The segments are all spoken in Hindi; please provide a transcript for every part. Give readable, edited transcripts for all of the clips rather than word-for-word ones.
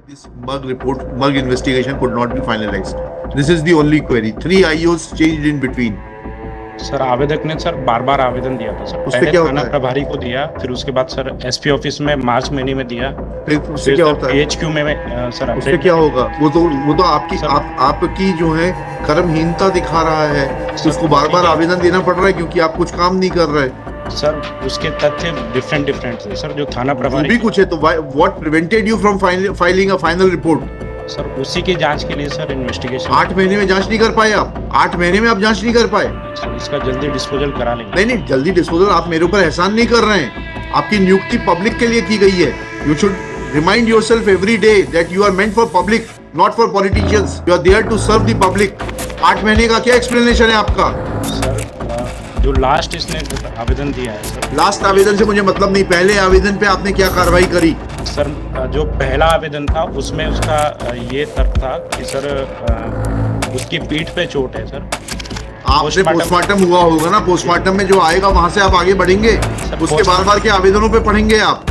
this bug investigation could not be finalized. This is the only query. 3 IOs changed in between. Sir आवेदक ने सर बार बार आवेदन दिया था सर। उससे पहले क्या थाना होता है? प्रभारी को दिया, फिर उसके बाद सर एसपी ऑफिस में मार्च महीने में दिया, फिर उससे क्या होता है? पीएचक्यू में सर उससे अपडेट क्या होगा? वो तो आपकी सर- आपकी जो है कर्महीनता दिखा रहा है। सर, उसको बार बार आवेदन देना पड़ रहा है क्योंकि आप कुछ काम नहीं कर रहे। सर उसके तथ्य डिफरेंट थे सर। जो थाना वो प्रभारी भी कुछ है तो what prevented you from filing a final report? Sir उसी की जांच के लिए सर इन्वेस्टिगेशन 8 महीने में जांच नहीं कर पाए आप? 8 महीने में आप जांच नहीं कर पाए? इसका जल्दी डिस्पोजल करा लेंगे। नहीं, जल्दी डिस्पोजल। आप मेरे ऊपर एहसान नहीं कर रहे हैं। आपकी नियुक्ति पब्लिक के लिए की गई है। You should remind yourself every day that you are meant for public, not for politicians. You are there to serve the public. 8 महीने का क्या एक्सप्लेनेशन है आपका? सर जो लास्ट इसने आवेदन दिया है सर, लास्ट आवेदन से मुझे मतलब नहीं, पहले आवेदन पे आपने क्या कार्रवाई करी? सर जो पहला आवेदन था उसमें उसका ये तर्क था कि सर उसकी पीठ पे चोट है सर। आपसे पोस्टमार्टम हुआ होगा ना? पोस्टमार्टम में जो आएगा वहां से आप आगे बढ़ेंगे। उसके बार बार के आवेदनों पे पढ़ेंगे आप।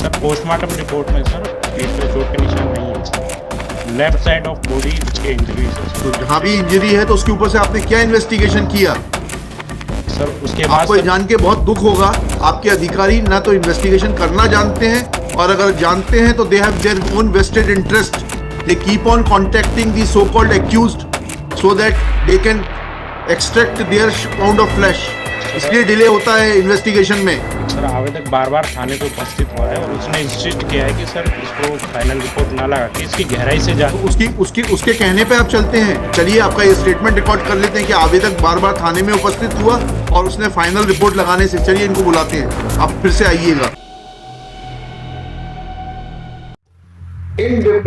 सर पोस्टमार्टम रिपोर्ट में सर पीठ पे चोट के निशान नहीं है sir. Left side of body उसके इंजरीज है तो जहाँ भी इंजरी है तो उसके ऊपर से आपने क्या इन्वेस्टिगेशन किया? सर। उसके बाद आपको जान के बहुत दुख होगा, आपके अधिकारी ना तो इन्वेस्टिगेशन करना जानते हैं, और अगर जानते हैं तो they have their own vested interest. They keep on contacting the so called accused so that they can extract their pound of flesh. इसलिए डिले होता है इन्वेस्टिगेशन में। सर आवेदक बार बार थाने पे उपस्थित हुआ है और उसने इंसिस्ट किया है कि सर इसको फाइनल रिपोर्ट ना लगा के इसकी गहराई से जान। उसके कहने पे आप चलते हैं। चलिए आपका ये स्टेटमेंट रिकॉर्ड कर लेते हैं कि आवेदक बार बार थाने में उपस्थित हुआ और उसने फाइनल रिपोर्ट लगाने से। चलिए इनको बुलाते हैं, आप फिर से आइएगा।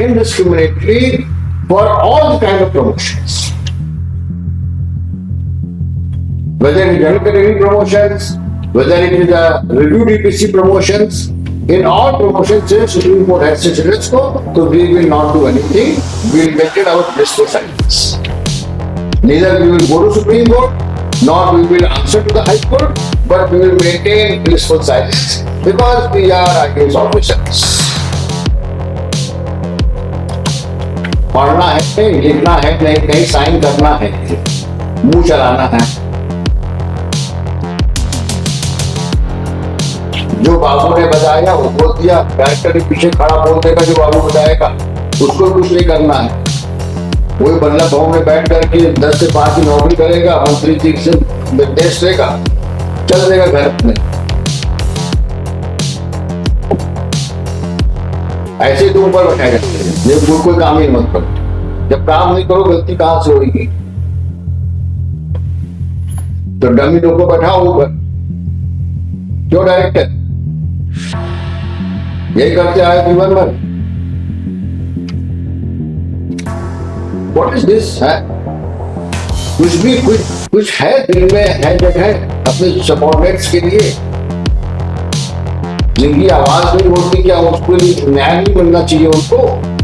Indiscriminately for all kind of promotions, whether it is academic promotions, whether it is a review DPC promotions, in all promotions, since Supreme Court has said let's go, so we will not do anything. We will maintain our blissful silence. Neither we will go to Supreme Court, nor we will answer to the High Court, but we will maintain blissful silence because we are IAS officers. पढ़ना है, लिखना है, नहीं कहीं साइन करना है, मुंह चलाना है। जो बाबू ने बताया वो बोल दिया, डायरेक्टर के पीछे खड़ा बोल देगा जो बाबू बताएगा, उसको कुछ नहीं करना है। वही बल्लभ भवन में बैठ करके 10 से 5 की नौकरी करेगा, मंत्री जी से निर्देश देगा, चल देगा घर में। ऐसे तो ऊपर बैठाएगा, ये कोई काम ही मत करो। जब काम नहीं करो गलती कहां से होगी? तो डमी लोग को बैठाओ ऊपर। क्यों डायरेक्टर यही करते आए जीवन भर? व्हाट इज दिस है? कुछ भी कुछ है दिल में, है जगह अपने सबऑर्डिनेट्स के लिए जिनकी आवाज नहीं होती, क्या उसको न्याय नहीं मिलना चाहिए उनको?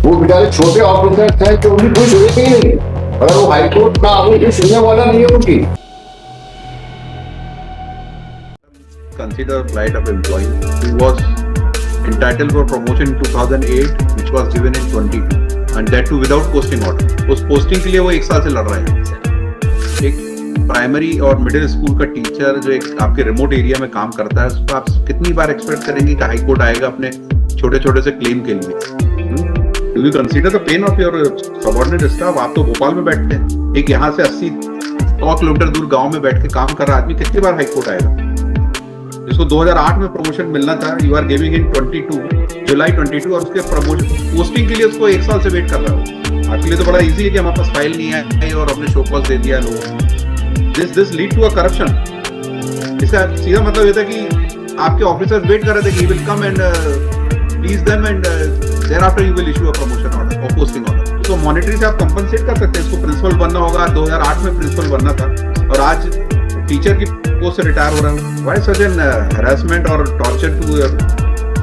वो बेचारे छोटे ऑफिसर हैं जो उनकी कोई सुनेगी ही नहीं। अगर वो हाईकोर्ट ना आवे सुनने वाला नहीं है उनकी। Consider plight of employee who was entitled for promotion in 2008, which was given in 22, and that too without posting order. उस पोस्टिंग के लिए वो 1 साल से लड़ रहे हैं। एक प्राइमरी और मिडिल स्कूल का टीचर जो एक आपके रिमोट एरिया में काम करता है, उसको आप कितनी बार एक्सपेक्ट करेंगे कि हाई कोर्ट आएगा अपने छोटे छोटे से क्लेम के लिए? Do you consider the pain of your subordinate staff? आप तो भोपाल में बैठते हैं, एक यहाँ से 80-100 किलोमीटर दूर गांव में बैठ के काम कर रहा आदमी कितनी बार हाई कोर्ट आएगा? जिसको 2008 में प्रमोशन मिलना था, यू आर गिविंग इन 22 जुलाई 22, और उसके प्रमोशन पोस्टिंग के लिए उसको 1 साल से वेट कर रहा हो। आपके लिए तो बड़ा इजी है कि हमारे पास फाइल नहीं है और हमने शो कॉज दे दिया लोगों। This lead to a corruption. इसका सीधा मतलब ये था कि आपके ऑफिसर्स वेट कर रहे थे कि he will come and please them and thereafter you will issue a promotion order or posting order. तो मॉनिटरी से आप कंपनसेट कर सकते हैं। इसको प्रिंसिपल बनना होगा, 2008 में प्रिंसिपल बनना था और आज टीचर की पोस्ट से रिटायर हो रहा है। व्हाई सच एन हैरेसमेंट और torture to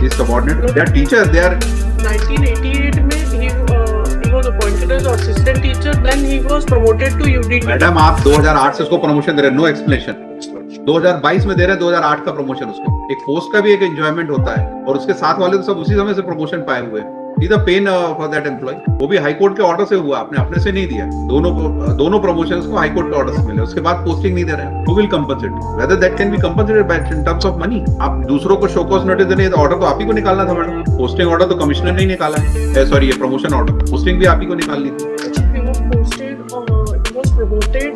this subordinate? They are teachers, they are 1988 में he was appointed as assistant teacher, then he was promoted to UDT. Madam आप 2008 से उसको प्रमोशन दे रहे हैं, नो एक्सप्लेनेशन। 2022 में दे रहे हैं 2008 का प्रमोशन उसको। एक पोस्ट का भी एक एंजॉयमेंट होता है और उसके साथ वाले तो सब उसी समय से प्रमोशन पाए हुए हैं। See the pain for that employ. वो भी हाई कोर्ट के ऑर्डर से हुआ, आपने अपने से नहीं दिया। दोनों प्रमोशंस को हाई कोर्ट के ऑर्डर से मिले, उसके बाद पोस्टिंग नहीं दे रहे हैं। Who will compensate? Whether that can be compensated by in terms of money? आप दूसरों को शो कॉज नोटिस देने, ऑर्डर तो आप ही को निकालना था मैडम। पोस्टिंग ऑर्डर तो कमिश्नर ने ही निकाला है, सॉरी ये प्रमोशन ऑर्डर, पोस्टिंग भी आप ही को निकालनी थी। He was promoted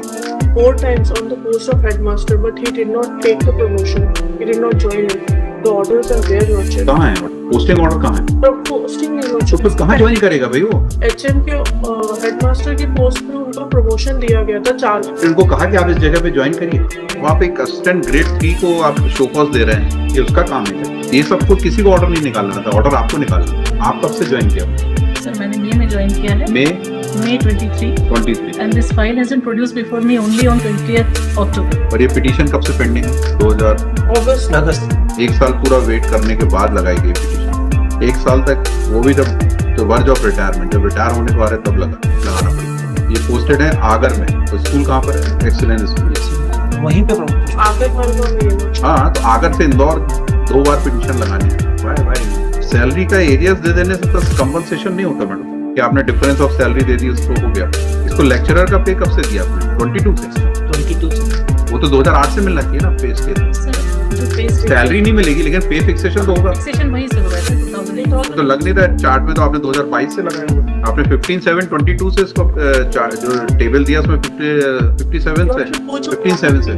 4 times on the post of headmaster, but he did not take the promotion. He did not join it. The orders are there, Lordship. कहाँ है पोस्टिंग ऑर्डर, कहाँ है? पर पोस्टिंग नहीं, तो Lordship. फिर कहाँ ज्वाइन करेगा भाई वो? HM के हेडमास्टर की पोस्ट पे उनको प्रमोशन दिया गया था 4। उनको कहा कि आप इस जगह पे ज्वाइन करिए। वहाँ पे एक असिस्टेंट ग्रेड 3 को आप शो कॉज दे रहे हैं, ये उसका काम है। ये सब कुछ किसी को ऑर्डर नहीं निकालना था, ऑर्डर आपको निकालना। आप कब से ज्वाइन किया? सर मैंने मई में ज्वाइन किया है, May 23 and this file has been produced before me only on 20th October. और ये पिटीशन कब से पेंडिंग है? 2000 अगस्त। एक साल पूरा वेट करने के बाद लगाई गई पिटीशन। एक साल तक, वो भी जब तो वर्ज ऑफ रिटायरमेंट, जब रिटायर होने को आ रहे तब लगाना पड़ेगा। ये पोस्टेड है आगर में, तो स्कूल कहाँ पर है? एक्सीलेंस स्कूल वहीं पे आगे हाँ, तो आगर से इंदौर 2 बार पिटीशन लगानी है। भाई सैलरी का एरियाज दे देने से तो कंपनसेशन नहीं होता मैडम, कि आपने डिफरेंस ऑफ सैलरी दे दी उसको हो गया। इसको लेक्चरर का पे कब से दिया आपने? 22 से। वो तो 2008 से मिलना चाहिए ना पे स्केल। सैलरी नहीं मिलेगी लेकिन पे फिक्सेशन तो होगा। फिक्सेशन वहीं से होगा सर, 2008। तो लग नहीं रहा चार्ट में, तो आपने 2022 से लगाया होगा। आपने 15/7/22 से इसको जो टेबल दिया उसमें 57 से 15/7 से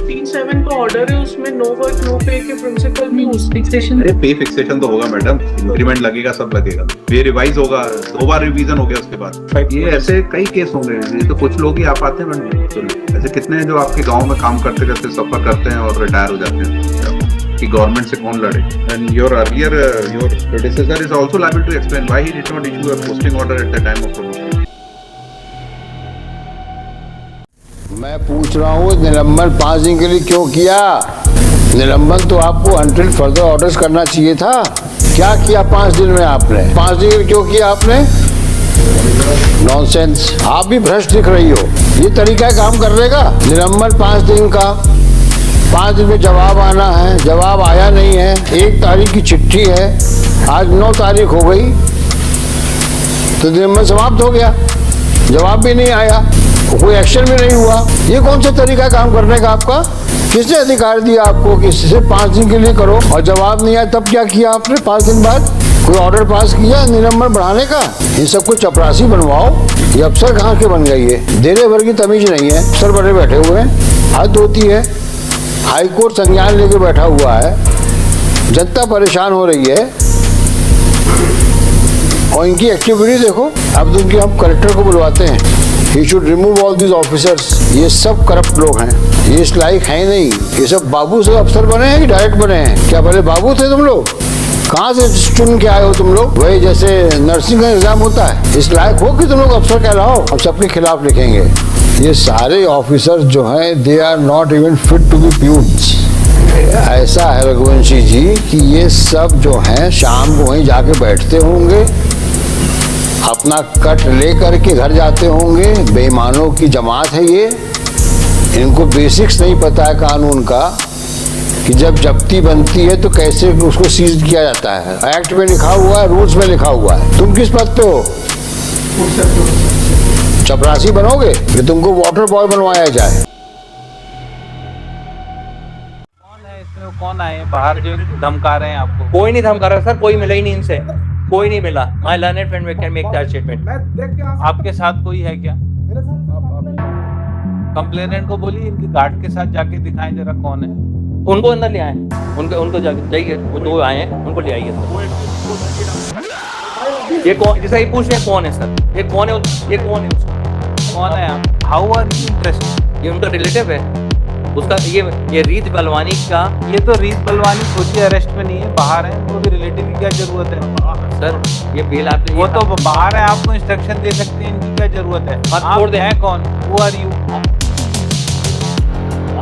15/7 का ऑर्डर है, उसमें नो वर्क नो पे के प्रिंसिपल भी उस फिक्सेशन अरे पे फिक्सेशन तो होगा मैडम, इंक्रीमेंट लगेगा, सब लगेगा। पे रिवाइज होगा, 2 बार रिवीजन हो गया उसके बाद। ये ऐसे कई केस होंगे, ये तो कुछ लोग ही आ पाते हैं मैडम। तो ऐसे कितने हैं जो आपके गांव में काम करते करते सफर करते हैं और रिटायर हो जाते हैं कि गवर्नमेंट से कौन लड़े। And your earlier your predecessor is also liable to explain why he did not issue a posting order at the time of promotion. मैं पूछ रहा हूँ निलंबन 5 दिन के लिए क्यों किया? निलंबन तो आपको अंटिल फर्दर ऑर्डर्स करना चाहिए था। क्या किया 5 दिन में आपने? 5 दिन के लिए क्यों किया आपने? नॉनसेंस। आप भी भ्रष्ट दिख रही हो। ये तरीका है काम करने का? निलंबन 5 दिन का, 5 दिन में जवाब आना है, जवाब आया नहीं है। 1 तारीख की चिट्ठी है, आज 9 तारीख हो गई, तो निलंबन समाप्त हो गया, जवाब भी नहीं आया, कोई एक्शन भी नहीं हुआ। ये कौन सा तरीका है काम करने का आपका? किसने अधिकार दिया आपको कि सिर्फ 5 दिन के लिए करो और जवाब नहीं आया तब क्या किया आपने? 5 दिन बाद कोई ऑर्डर पास किया निलंबन बढ़ाने का? इन सब कुछ चपरासी बनवाओ। ये अफसर कहाँ के बन गई है? देने भर की तमीज नहीं है, अफसर बड़े बैठे हुए हैं, हद होती है। हाई कोर्ट संज्ञान लेके बैठा हुआ है, जनता परेशान हो रही है और इनकी एक्टिविटी देखो। अब उनकी हम कलेक्टर को बुलवाते हैं, he should remove all these officers. ये सब करप्ट लोग हैं, ये इस लायक हैं नहीं। ये सब बाबू से अफसर बने हैं कि डायरेक्ट बने हैं? क्या पहले बाबू थे तुम लोग? कहाँ से चुन के आए हो तुम लोग? वही जैसे नर्सिंग का एग्जाम होता है, इस लायक हो कि तुम लोग अफसर कहलाओ? हम सबके खिलाफ लिखेंगे। ये सारे ऑफिसर्स जो हैं, they are not even fit to be peons. ऐसा है रघुवंशी जी कि ये सब जो हैं शाम को वहीं जाके बैठते होंगे, अपना कट ले करके घर जाते होंगे। बेईमानों की जमात है ये। इनको बेसिक्स नहीं पता है कानून का कि जब जब्ती बनती है तो कैसे उसको सीज किया जाता है। एक्ट में लिखा हुआ है, रूल्स में लिखा हुआ है। तुम किस पद पे हो? चपरासी बनोगे कि तुमको वाटर बॉय बनवाया जाए? कौन आए बाहर जो धमका रहे हैं आपको? कोई नहीं धमका रहा सर, कोई मिला ही नहीं इनसे, कोई नहीं मिला। My learned friend can make that statement. आपके साथ कोई है क्या? कंप्लेनेंट को बोलिए इनके गार्ड के साथ जाके दिखाएं जरा कौन है। उनको अंदर ले आए, उनको जाके जाइए, वो 2 आए हैं, उनको ले आइए सर। ये कौन, जैसा ये पूछ रहे हैं कौन है सर, ये कौन है, ये कौन है उसका? कौन है आप? How are you interested? ये उनका रिलेटिव है उसका। ये रीत बलवानी का। ये तो रीत बलवानी सोचिए अरेस्ट में नहीं है, बाहर है, तो भी रिलेटिव की क्या जरूरत है सर? ये बिल आप वो तो बाहर है, आपको इंस्ट्रक्शन दे सकते हैं, इनकी क्या जरूरत है? आप हैं कौन? Who are you?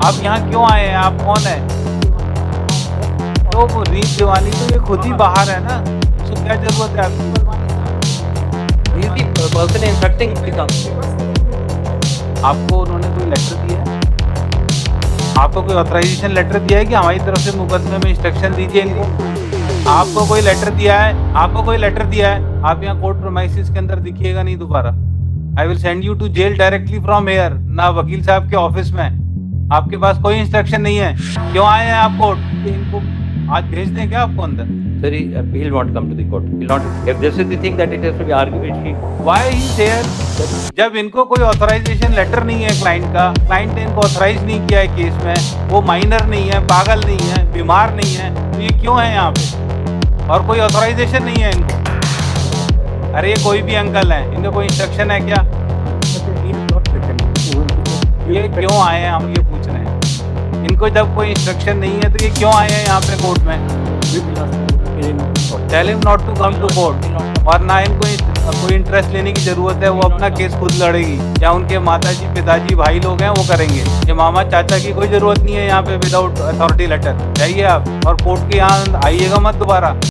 आप यहाँ क्यों आए हैं? आप कौन है? तो वो रीत दीवानी तो ये खुद ही बाहर है ना, उसको क्या जरूरत है आपकी? पर्सन इंस्ट्रक्टिंग आपको उन्होंने कोई लेटर दिया है? आपको कोई ऑथराइजेशन लेटर दिया है कि हमारी तरफ से मुकदमे में इंस्ट्रक्शन दीजिए इनको? आपको कोई लेटर दिया है, आपको कोई लेटर दिया है, आप यहाँ कोर्ट प्रोमाइसिस के अंदर दिखिएगा नहीं दोबारा। I will send you to jail directly from here, ना वकील साहब के ऑफिस में। आपके पास कोई इंस्ट्रक्शन नहीं है, क्यों आए हैं आप कोर्ट? इनको आज भेज दें क्या आपको अंदर? Sir, he'll not come to the court. He'll not. If this is the thing that it has to be argued, Why he there? जब इनको कोई ऑथराइजेशन लेटर नहीं है क्लाइंट का, क्लाइंट ने इनको ऑथराइज नहीं किया है केस में, वो माइनर नहीं है, पागल नहीं है, बीमार नहीं है, तो ये क्यों है यहाँ पे? और कोई ऑथराइजेशन नहीं है इनको। अरे ये कोई भी अंकल है, इनको कोई इंस्ट्रक्शन है क्या? ये क्यों आए हैं, हम ये पूछ रहे हैं। इनको जब कोई इंस्ट्रक्शन नहीं है तो ये क्यों आए हैं यहाँ पे कोर्ट में? Tell him not to come to court. और ना इनको कोई इंटरेस्ट लेने की जरूरत है, वो अपना केस खुद लड़ेगी, या उनके माताजी पिताजी भाई लोग हैं वो करेंगे। ये मामा चाचा की कोई जरूरत नहीं है यहाँ पे विदाउट अथॉरिटी लेटर। जाइए आप और कोर्ट के यहाँ आइएगा मत दोबारा।